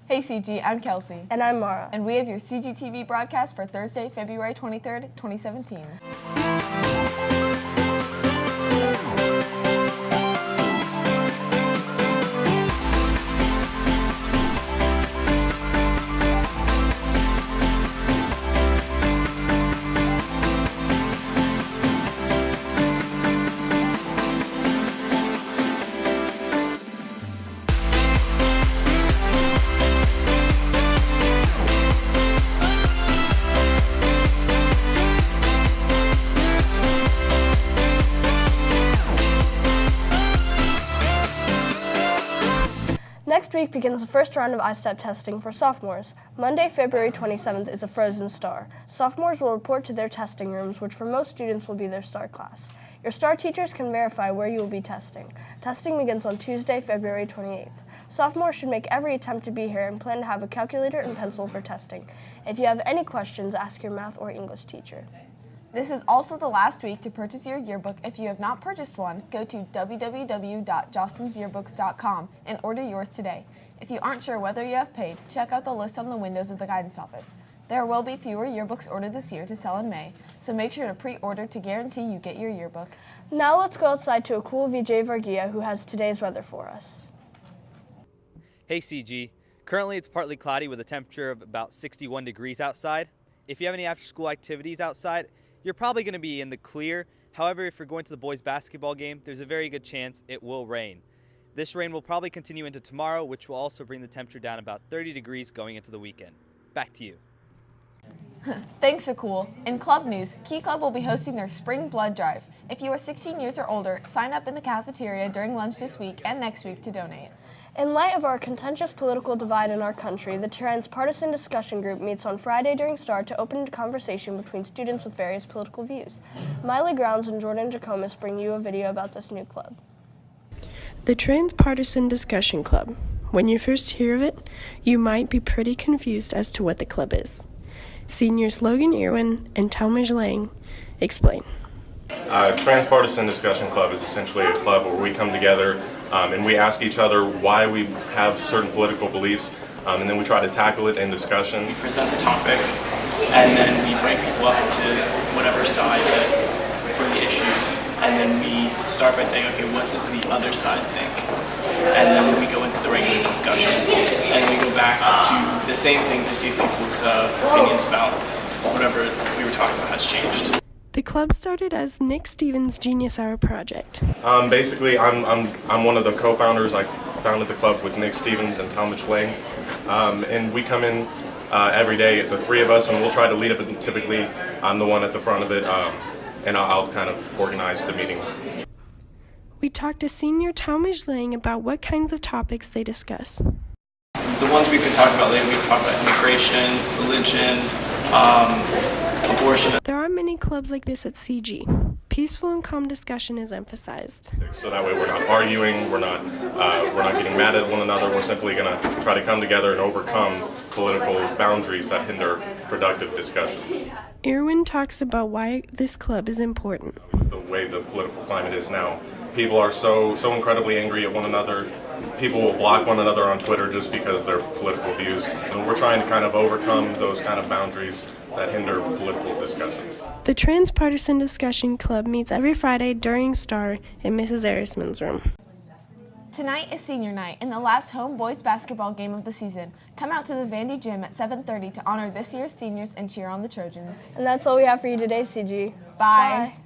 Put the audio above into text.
Hey CG, I'm Kelsey. And I'm Mara. And we have your CGTV broadcast for Thursday, February 23rd, 2017. Next week begins the first round of ISTEP testing for sophomores. Monday, February 27th is a frozen STAR. Sophomores will report to their testing rooms, which for most students will be their STAR class. Your STAR teachers can verify where you will be testing. Testing begins on Tuesday, February 28th. Sophomores should make every attempt to be here and plan to have a calculator and pencil for testing. If you have any questions, ask your math or English teacher. This is also the last week to purchase your yearbook. If you have not purchased one, go to www.jostensyearbooks.com and order yours today. If you aren't sure whether you have paid, check out the list on the windows of the guidance office. There will be fewer yearbooks ordered this year to sell in May, so make sure to pre-order to guarantee you get your yearbook. Now let's go outside to a cool VJ Vargia who has today's weather for us. Hey CG, currently it's partly cloudy with a temperature of about 61 degrees outside. If you have any after-school activities outside, you're probably going to be in the clear. However, if you're going to the boys basketball game, there's a very good chance it will rain. This rain will probably continue into tomorrow, which will also bring the temperature down about 30 degrees going into the weekend. Back to you. Thanks, Akul. In club news, Key Club will be hosting their spring blood drive. If you are 16 years or older, sign up in the cafeteria during lunch this week and next week to donate. In light of our contentious political divide in our country, the Transpartisan Discussion Group meets on Friday during STAR to open a conversation between students with various political views. Miley Grounds and Jordan Jackomis bring you a video about this new club. The Transpartisan Discussion Club. When you first hear of it, you might be pretty confused as to what the club is. Seniors Logan Irwin and Talmadge Lang explain. Transpartisan Discussion Club is essentially a club where we come together and we ask each other why we have certain political beliefs, and then we try to tackle it in discussion. We present the topic, and then we bring people up to whatever side for the issue, and then we start by saying, okay, what does the other side think? And then we go into the regular discussion, and we go back to the same thing to see if people's opinions about whatever we were talking about has changed. The club started as Nick Stevens' Genius Hour project. Basically, I'm one of the co-founders. I founded the club with Nick Stevens and Talmadge Lang, and we come in every day, the three of us, and we'll try to lead it. But typically, I'm the one at the front of it, and I'll kind of organize the meeting. We talked to senior Talmadge Lang about what kinds of topics they discuss. The ones we've been talking about lately, we've talked about immigration, religion, abortion. There are many clubs like this at CG. Peaceful and calm discussion is emphasized. So that way we're not arguing, we're not getting mad at one another. We're simply going to try to come together and overcome political boundaries that hinder productive discussion. Irwin talks about why this club is important. The way the political climate is now, people are so incredibly angry at one another. People will block one another on Twitter just because of their political views. And we're trying to kind of overcome those kind of boundaries that hinder political discussion. The Transpartisan Discussion Club meets every Friday during STAR in Mrs. Erisman's room. Tonight is senior night and the last home boys basketball game of the season. Come out to the Vandy Gym at 7:30 to honor this year's seniors and cheer on the Trojans. And that's all we have for you today, CG. Bye.